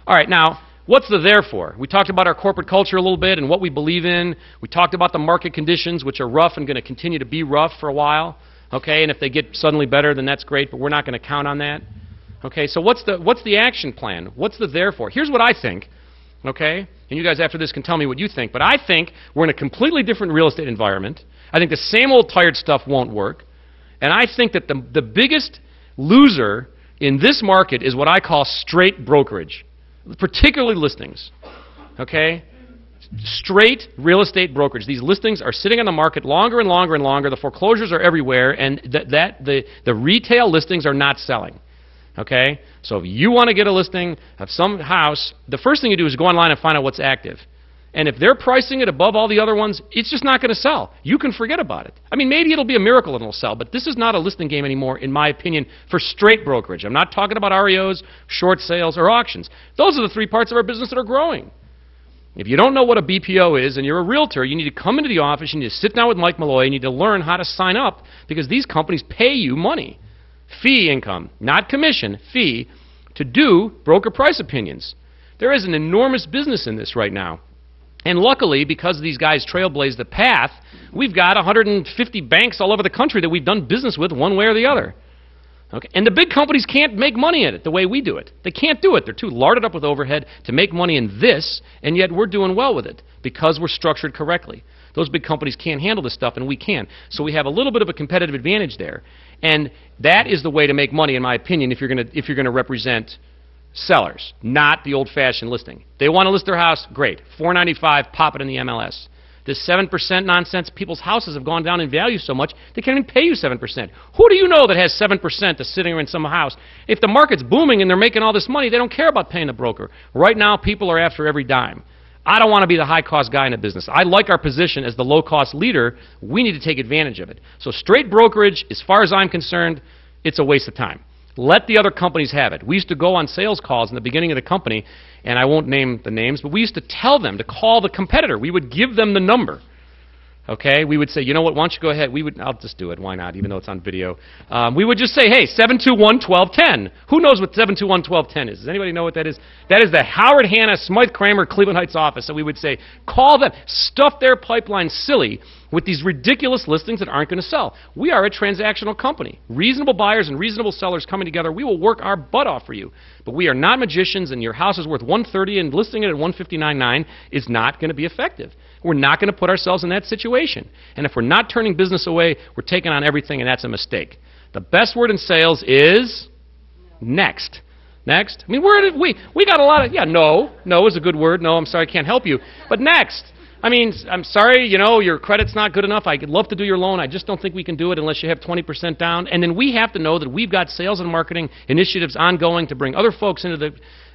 All right, now, what's the therefore? We talked about our corporate culture a little bit and what we believe in. We talked about the market conditions, which are rough and going to continue to be rough for a while. Okay, and if they get suddenly better, then that's great, but we're not going to count on that. Okay, so what's the action plan? What's the therefore? Here's what I think. Okay, and you guys after this can tell me what you think, but I think we're in a completely different real estate environment. I think the same old tired stuff won't work. And I think that the biggest loser in this market is what I call straight brokerage, particularly listings. Okay? Straight real estate brokerage. These listings are sitting on the market longer and longer and longer. The foreclosures are everywhere, and the retail listings are not selling. Okay? So if you want to get a listing of some house, the first thing you do is go online and find out what's active. And if they're pricing it above all the other ones, it's just not going to sell. You can forget about it. I mean, maybe it'll be a miracle and it'll sell, but this is not a listing game anymore, in my opinion, for straight brokerage. I'm not talking about REOs, short sales, or auctions. Those are the three parts of our business that are growing. If you don't know what a BPO is and you're a realtor, you need to come into the office, you need to sit down with Mike Malloy, you need to learn how to sign up, because these companies pay you money. Fee income, not commission, fee, to do broker price opinions. There is an enormous business in this right now. And luckily, because these guys trailblazed the path, we've got 150 banks all over the country that we've done business with one way or the other. Okay? And the big companies can't make money at it the way we do it. They can't do it. They're too larded up with overhead to make money in this, and yet we're doing well with it because we're structured correctly. Those big companies can't handle this stuff, and we can. So we have a little bit of a competitive advantage there. And that is the way to make money, in my opinion, if you're going to represent sellers, not the old-fashioned listing. They want to list their house, great. $4.95, pop it in the MLS. This 7% nonsense, people's houses have gone down in value so much, they can't even pay you 7%. Who do you know that has 7% that's sitting in some house? If the market's booming and they're making all this money, they don't care about paying the broker. Right now, people are after every dime. I don't want to be the high-cost guy in the business. I like our position as the low-cost leader. We need to take advantage of it. So straight brokerage, as far as I'm concerned, it's a waste of time. Let the other companies have it. We used to go on sales calls in the beginning of the company, and I won't name the names, but we used to tell them to call the competitor. We would give them the number. Okay? We would say, you know what, why don't you go ahead. I'll just do it. Why not, even though it's on video. We would just say, hey, 721-1210. Who knows what 721-1210 is? Does anybody know what that is? That is the Howard Hanna, Smythe Kramer, Cleveland Heights office. So we would say, call them. Stuff their pipeline silly with these ridiculous listings that aren't going to sell. We are a transactional company. Reasonable buyers and reasonable sellers coming together. We will work our butt off for you. But we are not magicians, and your house is worth $130 and listing it at $159.9 is not going to be effective. We're not going to put ourselves in that situation. And if we're not turning business away, we're taking on everything, and that's a mistake. The best word in sales is next. Next. I mean, we got a lot of, no is a good word. No, I'm sorry, I can't help you. But next. I mean, I'm sorry, your credit's not good enough. I'd love to do your loan. I just don't think we can do it unless you have 20% down. And then we have to know that we've got sales and marketing initiatives ongoing to bring other folks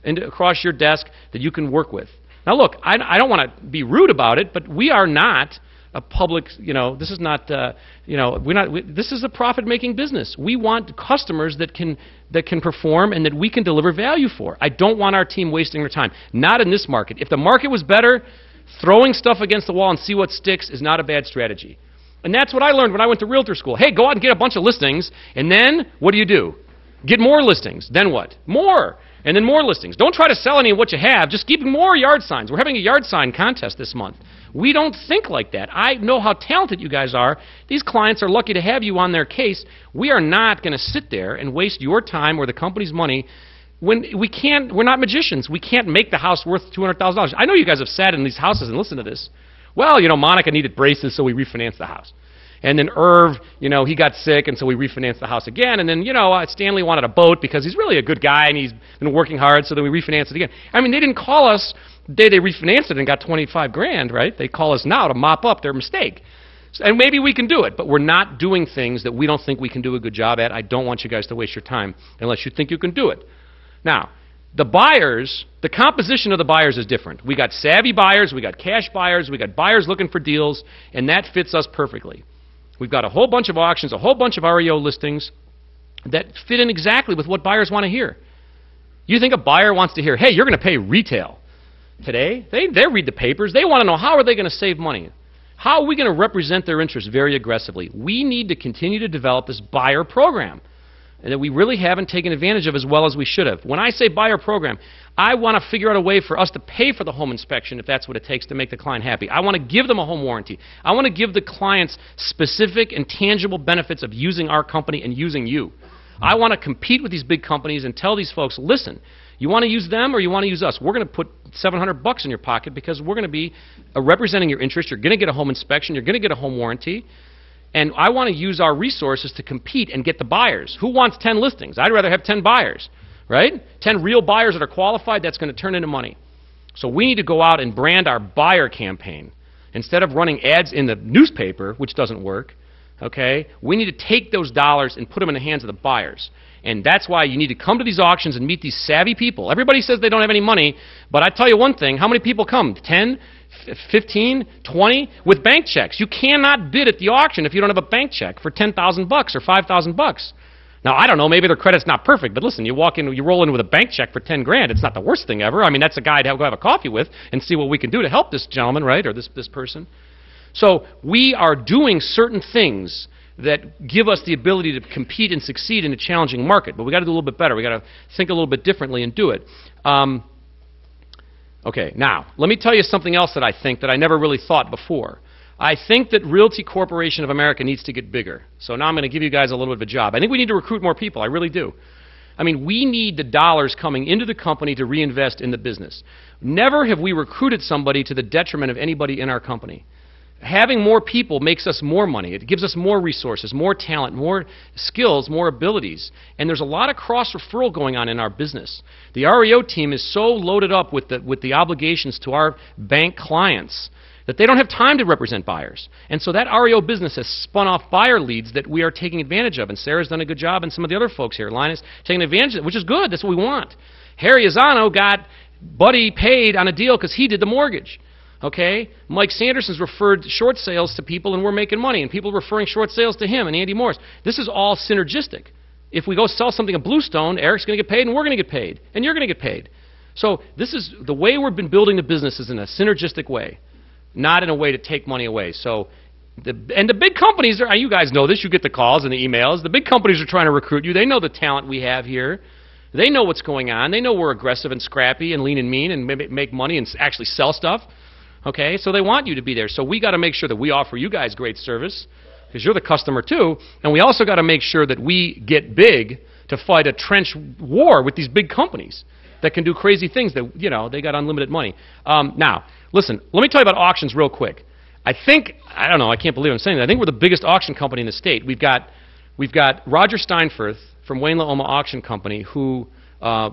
across your desk that you can work with. Now, look, I don't want to be rude about it, but we are not a public, this is not, this is a profit-making business. We want customers that can perform and that we can deliver value for. I don't want our team wasting their time. Not in this market. If the market was better, throwing stuff against the wall and see what sticks is not a bad strategy. And that's what I learned when I went to realtor school. Hey, go out and get a bunch of listings, and then what do? Get more listings. Then what? More. And then more listings. Don't try to sell any of what you have. Just keep more yard signs. We're having a yard sign contest this month. We don't think like that. I know how talented you guys are. These clients are lucky to have you on their case. We are not going to sit there and waste your time or the company's money when we're not magicians. We can't make the house worth $200,000. I know you guys have sat in these houses and listened to this. Well, Monica needed braces, so we refinanced the house. And then Irv, he got sick, and so we refinanced the house again. And then, Stanley wanted a boat because he's really a good guy, and he's been working hard, so then we refinanced it again. I mean, they didn't call us the day they refinanced it and got $25,000, right? They call us now to mop up their mistake. And maybe we can do it, but we're not doing things that we don't think we can do a good job at. I don't want you guys to waste your time unless you think you can do it. Now, the buyers, the composition of the buyers is different. We got savvy buyers, we got cash buyers, we got buyers looking for deals, and that fits us perfectly. We've got a whole bunch of auctions, a whole bunch of REO listings that fit in exactly with what buyers want to hear. You think a buyer wants to hear, hey, you're going to pay retail today? They read the papers. They want to know, how are they going to save money? How are we going to represent their interests very aggressively? We need to continue to develop this buyer program. that we really haven't taken advantage of as well as we should have. When I say buyer program, I want to figure out a way for us to pay for the home inspection if that's what it takes to make the client happy. I want to give them a home warranty. I want to give the clients specific and tangible benefits of using our company and using you. I want to compete with these big companies and tell these folks, listen, you want to use them or you want to use us? We're going to put $700 in your pocket because we're going to be representing your interest. You're going to get a home inspection. You're going to get a home warranty. And I want to use our resources to compete and get the buyers. Who wants 10 listings? I'd rather have 10 buyers, right? 10 real buyers that are qualified, that's going to turn into money. So we need to go out and brand our buyer campaign. Instead of running ads in the newspaper, which doesn't work, okay, we need to take those dollars and put them in the hands of the buyers. And that's why you need to come to these auctions and meet these savvy people. Everybody says they don't have any money, but I tell you one thing, how many people come? 10? 15, 20 with bank checks. You cannot bid at the auction if you don't have a bank check for $10,000 or $5,000. Now, I don't know, maybe their credit's not perfect, but listen, you walk in, you roll in with a bank check for 10 grand, it's not the worst thing ever. I mean, that's a guy to go have a coffee with and see what we can do to help this gentleman, right, or this person. So we are doing certain things that give us the ability to compete and succeed in a challenging market, but we got to do a little bit better. We got to think a little bit differently and do it. Okay, now, let me tell you something else that I think that I never really thought before. I think that Realty Corporation of America needs to get bigger. So now I'm going to give you guys a little bit of a job. I think we need to recruit more people. I really do. I mean, we need the dollars coming into the company to reinvest in the business. Never have we recruited somebody to the detriment of anybody in our company. Having more people makes us more money. It gives us more resources, more talent, more skills, more abilities. And there's a lot of cross-referral going on in our business. The REO team is so loaded up with the obligations to our bank clients that they don't have time to represent buyers. And so that REO business has spun off buyer leads that we are taking advantage of. And Sarah's done a good job, and some of the other folks here, Linus, taking advantage of it, which is good. That's what we want. Harry Azzano got Buddy paid on a deal because he did the mortgage. Okay? Mike Sanderson's referred short sales to people and we're making money, and people referring short sales to him, and Andy Morris. This is all synergistic. If we go sell something at Bluestone, Eric's going to get paid and we're going to get paid, and you're going to get paid. So this is the way we've been building the business is in a synergistic way, not in a way to take money away. So, the big companies, you guys know this, you get the calls and the emails. The big companies are trying to recruit you. They know the talent we have here. They know what's going on. They know we're aggressive and scrappy and lean and mean and make money and actually sell stuff. Okay, so they want you to be there. So we got to make sure that we offer you guys great service because you're the customer too. And we also got to make sure that we get big to fight a trench war with these big companies that can do crazy things that, you know, they got unlimited money. Now, listen, let me tell you about auctions real quick. I don't know, I can't believe I'm saying that. I think we're the biggest auction company in the state. We've got Roger Steinfurth from Wayne LaOma Auction Company who I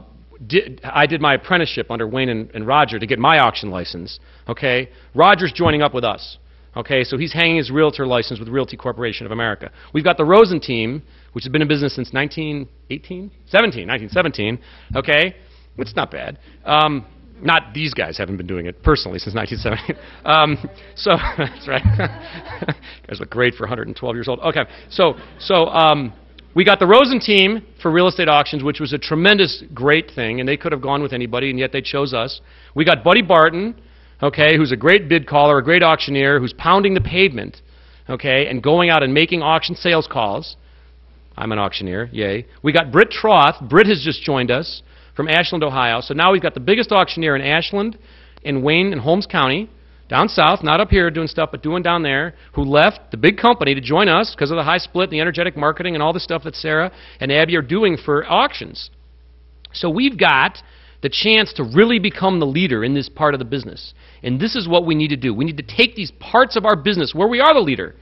did my apprenticeship under Wayne and Roger to get my auction license. Okay, Roger's joining up with us. Okay, so he's hanging his realtor license with Realty Corporation of America. We've got the Rosen team, which has been in business since 1917. Okay, it's not bad. Not these guys haven't been doing it personally since 1917. So that's right. You guys look great for 112 years old. Okay, so we got the Rosen team for real estate auctions, which was a tremendous, great thing, and they could have gone with anybody, and yet they chose us. We got Buddy Barton, okay, who's a great bid caller, a great auctioneer, who's pounding the pavement, okay, and going out and making auction sales calls. I'm an auctioneer, yay. We got Britt Troth. Britt has just joined us from Ashland, Ohio. So now we've got the biggest auctioneer in Ashland, in Wayne and Holmes County, down south, not up here doing stuff, but doing down there, who left the big company to join us because of the high split, the energetic marketing, and all the stuff that Sarah and Abby are doing for auctions. So we've got the chance to really become the leader in this part of the business. And this is what we need to do. We need to take these parts of our business where we are the leader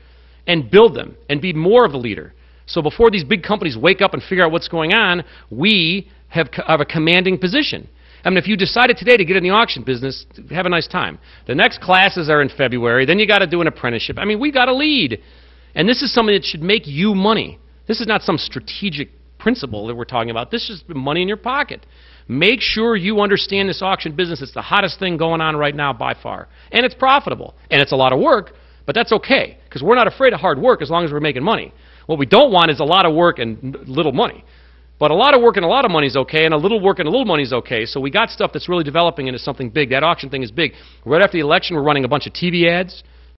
and build them and be more of the leader. So before these big companies wake up and figure out what's going on, we have a commanding position. I mean, if you decided today to get in the auction business, have a nice time. The next classes are in February. Then you got to do an apprenticeship. I mean, we got to lead. And this is something that should make you money. This is not some strategic principle that we're talking about. This is money in your pocket. Make sure you understand this auction business. It's the hottest thing going on right now by far. And it's profitable. And it's a lot of work, but that's okay because we're not afraid of hard work as long as we're making money. What we don't want is a lot of work and little money. But a lot of work and a lot of money is okay, and a little work and a little money is okay. So we got stuff that's really developing into something big. That auction thing is big. Right after the election, we're running a bunch of TV ads.